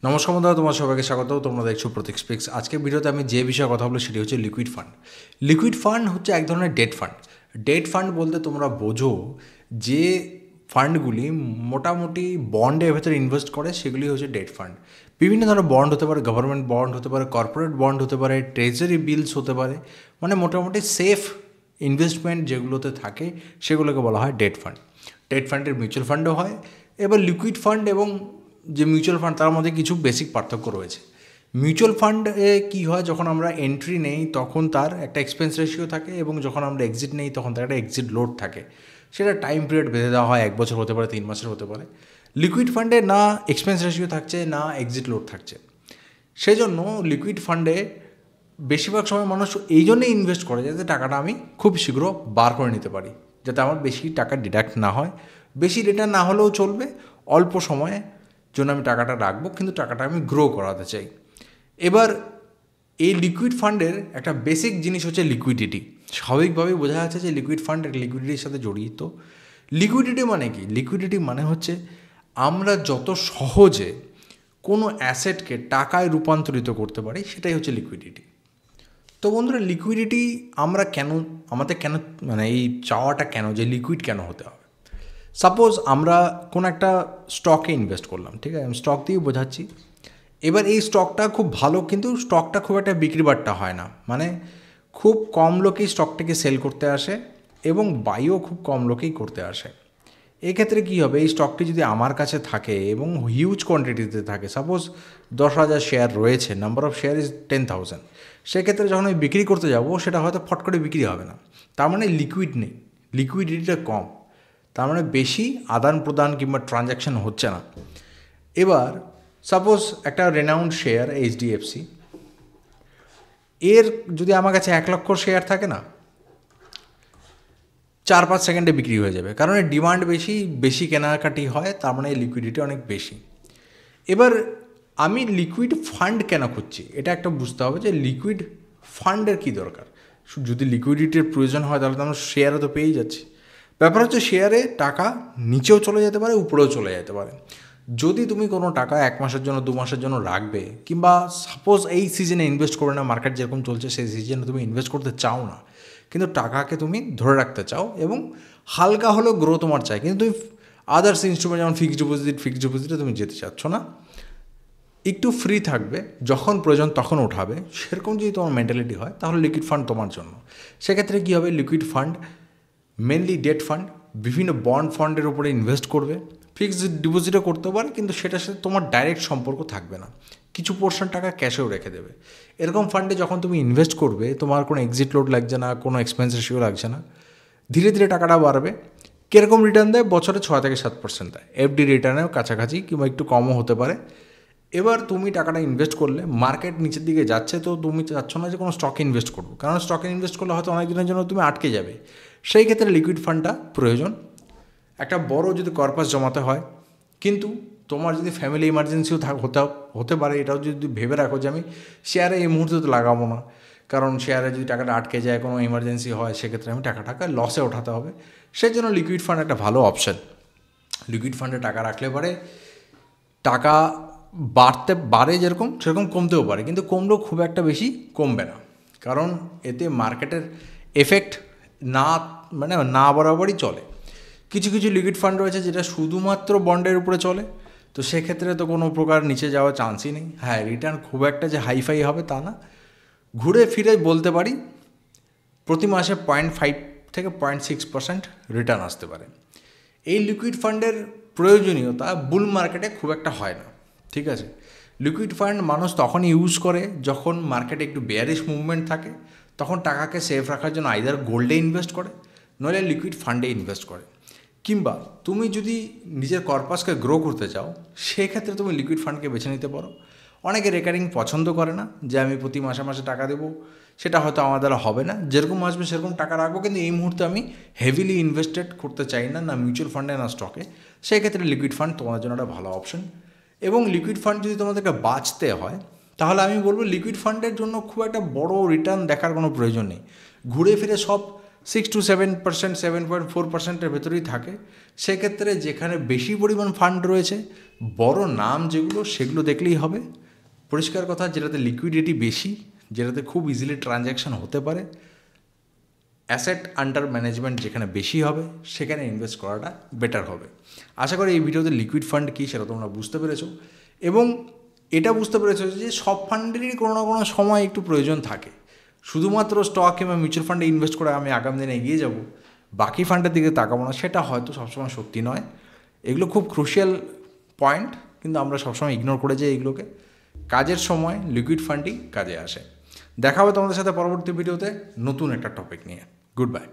নমস্কার বন্ধুরা, তোমার সবাইকে স্বাগত। তোমরা দেখছো প্রতীক স্পিক্স। আজকের ভিডিওতে আমি যে বিষয়ে কথা বলবো সেটি হচ্ছে লিকুইড ফান্ড। লিকুইড ফান্ড হচ্ছে এক ধরনের ডেট ফান্ড। ডেট ফান্ড বলতে তোমরা বোঝো যে ফান্ডগুলি মোটামুটি বন্ডের ভেতরে ইনভেস্ট করে, সেগুলি হচ্ছে ডেট ফান্ড। বিভিন্ন ধরনের বন্ড হতে পারে, গভর্নমেন্ট বন্ড হতে পারে, কর্পোরেট বন্ড হতে পারে, ট্রেজারি বিলস হতে পারে, মানে মোটামুটি সেফ ইনভেস্টমেন্ট যেগুলোতে থাকে সেগুলোকে বলা হয় ডেট ফান্ড। ডেট ফান্ডের মিউচুয়াল ফান্ডও হয়। এবার লিকুইড ফান্ড এবং যে মিউচুয়াল ফান্ড তার মধ্যে কিছু বেসিক পার্থক্য রয়েছে। মিউচুয়াল ফান্ডে কী হয়, যখন আমরা এন্ট্রি নেই তখন তার একটা এক্সপেন্স রেশিও থাকে, এবং যখন আমরা এক্সিট নেই তখন তার একটা এক্সিট লোড থাকে। সেটা টাইম পিরিয়ড বেঁধে দেওয়া হয়, 1 বছর হতে পারে, 3 মাসের হতে পারে। লিকুইড ফান্ডে না এক্সপেন্স রেশিও থাকছে, না এক্সিট লোড থাকছে। সেজন্য লিকুইড ফান্ডে বেশিরভাগ সময় মানুষ এই জন্যই ইনভেস্ট করে যাতে টাকাটা আমি খুব শীঘ্র বার করে নিতে পারি, যাতে আমার বেশি টাকা ডিডাক্ট না হয়। বেশি রিটার্ন না হলেও চলবে, অল্প সময়ে জন্য আমি টাকাটা রাখবো, কিন্তু টাকাটা আমি গ্রো করাতে চাই। এবার এই লিকুইড ফান্ডের একটা বেসিক জিনিস হচ্ছে লিকুইডিটি। স্বাভাবিকভাবেই বোঝা যাচ্ছে যে লিকুইড ফান্ড লিকুইডিটির সাথে জড়িত। লিকুইডিটি মানে কি? লিকুইডিটি মানে হচ্ছে আমরা যত সহজে কোনো অ্যাসেটকে টাকায় রূপান্তরিত করতে পারি, সেটাই হচ্ছে লিকুইডিটি। তো বন্ধুরা, লিকুইডিটি আমরা আমাদের কেন, মানে এই চাওয়াটা কেন যে লিকুইড কেন হতে হবে? সাপোজ আমরা কোনো একটা স্টকে ইনভেস্ট করলাম, ঠিক আছে, আমি স্টক দিয়েই বোঝাচ্ছি। এবার এই স্টকটা খুব ভালো, কিন্তু স্টকটা খুব একটা বিক্রি বাট্টা হয় না, মানে খুব কম লোকেই স্টকটাকে সেল করতে আসে এবং বাইও খুব কম লোকেই করতে আসে। এক্ষেত্রে কী হবে, এই স্টকটি যদি আমার কাছে থাকে এবং হিউজ কোয়ান্টিটিতে থাকে, সাপোজ 10,000 শেয়ার রয়েছে, নাম্বার অফ শেয়ার ইজ 10,000, সেক্ষেত্রে যখন আমি বিক্রি করতে যাব সেটা হয়তো ফট করে বিক্রি হবে না। তার মানে লিকুইড নেই, লিকুইডিটিটা কম, তার মানে বেশি আদান প্রদান কিংবা ট্রানজ্যাকশন হচ্ছে না। এবার সাপোজ একটা রেনাউন্ড শেয়ার এইচডিএফসি, এর যদি আমার কাছে 1 লক্ষ শেয়ার থাকে না, 4-5 সেকেন্ডে বিক্রি হয়ে যাবে, কারণ এর ডিমান্ড বেশি, বেশি কেনাকাটি হয়, তার মানে লিকুইডিটি অনেক বেশি। এবার আমি লিকুইড ফান্ড কেন খুঁজছি, এটা একটা বুঝতে হবে যে লিকুইড ফান্ডের কী দরকার। যদি লিকুইডিটির প্রয়োজন হয় তাহলে তো আমরা শেয়ারে তো পেয়েই যাচ্ছি। ব্যাপার হচ্ছে শেয়ারে টাকা নিচেও চলে যেতে পারে, উপরেও চলে যেতে পারে। যদি তুমি কোনো টাকা 1 মাসের জন্য, 2 মাসের জন্য রাখবে, কিংবা সাপোজ এই সিজনে ইনভেস্ট করে না, মার্কেট যেরকম চলছে সেই সিজনে তুমি ইনভেস্ট করতে চাও না, কিন্তু টাকাকে তুমি ধরে রাখতে চাও এবং হালকা হলেও গ্রো তোমার চাই, কিন্তু তুমি আদার্স ইনস্ট্রুমেন্ট যেমন ফিক্সড ডিপোজিটে তুমি যেতে চাচ্ছ না, একটু ফ্রি থাকবে, যখন প্রয়োজন তখন উঠাবে, সেরকম যদি তোমার মেন্টালিটি হয় তাহলে লিকুইড ফান্ড তোমার জন্য। সেক্ষেত্রে কী হবে, liquid fund mainly date fund, বিভিন্ন বন্ড ফান্ডের উপরে ইনভেস্ট করবে, ফিক্সড ডিপোজিটও করতে পারে, কিন্তু সেটার সাথে তোমার ডাইরেক্ট সম্পর্ক থাকবে না, কিছু পোর্শন টাকা ক্যাশেও রেখে দেবে। এরকম ফান্ডে যখন তুমি ইনভেস্ট করবে, তোমার কোনো এক্সিট লোড লাগছে না, কোনো এক্সপেন্স রেশিও লাগছে না, ধীরে ধীরে টাকাটা বাড়বে। কীরকম রিটার্ন দেয়? বছরে 6-7% দেয়, এফডি রিটার্নেও কাছাকাছি কিংবা একটু কমও হতে পারে। এবার তুমি টাকাটা ইনভেস্ট করলে, মার্কেট নিচের দিকে যাচ্ছে, তো তুমি চাচ্ছ না যে কোনো স্টকে ইনভেস্ট করবো, কারণ স্টকে ইনভেস্ট করলে হয়তো অনেক দিনের জন্য তুমি আটকে যাবে। সেই ক্ষেত্রে লিকুইড ফান্ডটা প্রয়োজন। একটা বড় যদি কর্পাস জমাতে হয়, কিন্তু তোমার যদি ফ্যামিলি ইমার্জেন্সিও হতে পারে, এটাও যদি ভেবে রাখো যে আমি শেয়ারে এই মুহূর্তে তো লাগাবো না, কারণ শেয়ারে যদি টাকাটা আটকে যায়, কোনো ইমার্জেন্সি হয়, সেক্ষেত্রে আমি টাকাটাকে লসে ওঠাতে হবে। সেই জন্য লিকুইড ফান্ড একটা ভালো অপশান। লিকুইড ফান্ডে টাকা রাখলে পরে টাকা বাড়ে যেরকম, সেরকম কমতেও পারে, কিন্তু কমলেও খুব একটা বেশি কমবে না, কারণ এতে মার্কেটের এফেক্ট না বরাবরই চলে। কিছু কিছু লিকুইড ফান্ড রয়েছে যেটা শুধুমাত্র বন্ডের উপরে চলে, তো সেক্ষেত্রে তো কোনো প্রকার নিচে যাওয়ার চান্সই নেই। হ্যাঁ, রিটার্ন খুব একটা যে হাইফাই হবে তা না, ঘুরে ফিরে বলতে পারি প্রতি মাসে 0.5 থেকে 0.6% রিটার্ন আসতে পারে। এই লিকুইড ফান্ডের প্রয়োজনীয়তা বুল মার্কেটে খুব একটা হয় না, ঠিক আছে। লিকুইড ফান্ড মানুষ তখনই ইউজ করে যখন মার্কেটে একটু বেয়ারিশ মুভমেন্ট থাকে, তখন টাকাকে সেফ রাখার জন্য আইদার গোল্ডে ইনভেস্ট করে, নইলে লিকুইড ফান্ডে ইনভেস্ট করে। কিংবা তুমি যদি নিজের কর্পাসকে গ্রো করতে চাও, সেক্ষেত্রে তুমি লিকুইড ফান্ডকে বেছে নিতে পারো। অনেকে রেকারিং পছন্দ করে না, যে আমি প্রতি মাসে মাসে টাকা দেবো, সেটা হয়তো আমার দ্বারা হবে না, যেরকম আসবে সেরকম টাকা রাখবো, কিন্তু এই মুহূর্তে আমি হেভিলি ইনভেস্টেড করতে চাই না, না মিউচুয়াল ফান্ডে না স্টকে। সেই ক্ষেত্রে লিকুইড ফান্ড তোমার জন্য একটা ভালো অপশন। এবং লিকুইড ফান্ড যদি তোমাদেরকে বাঁচতে হয়, তাহলে আমি বলবো লিকুইড ফান্ডের জন্য খুব একটা বড় রিটার্ন দেখার কোনো প্রয়োজন নেই। ঘুরে ফিরে সব 6-7%, 7.4%-এর ভেতরেই থাকে। সেক্ষেত্রে যেখানে বেশি পরিমাণ ফান্ড রয়েছে বড় নাম যেগুলো সেগুলো দেখলেই হবে। পরিষ্কার কথা, যেটাতে লিকুইডিটি বেশি, যেটাতে খুব ইজিলি ট্রানজ্যাকশন হতে পারে, অ্যাসেট আন্ডার ম্যানেজমেন্ট যেখানে বেশি হবে সেখানে ইনভেস্ট করাটা বেটার হবে। আশা করি এই ভিডিওতে লিকুইড ফান্ড কী সেটা তোমরা বুঝতে পেরেছো, এবং এটা বুঝতে পেরেছো যে সব ফান্ডেরই কোনো না কোনো সময় একটু প্রয়োজন থাকে। শুধুমাত্র স্টক কিংবা মিউচুয়াল ফান্ডে ইনভেস্ট করে আমি আগামী দিনে এগিয়ে যাব, বাকি ফান্ডের দিকে তাকাবো না, সেটা হয়তো সবসময় সত্যি নয়। এগুলো খুব ক্রুশিয়াল পয়েন্ট, কিন্তু আমরা সবসময় ইগনোর করে যাই এগুলোকে। কাজের সময় লিকুইড ফান্ডই কাজে আসে। দেখা হবে তোমাদের সাথে পরবর্তী ভিডিওতে নতুন একটা টপিক নিয়ে। Good bye.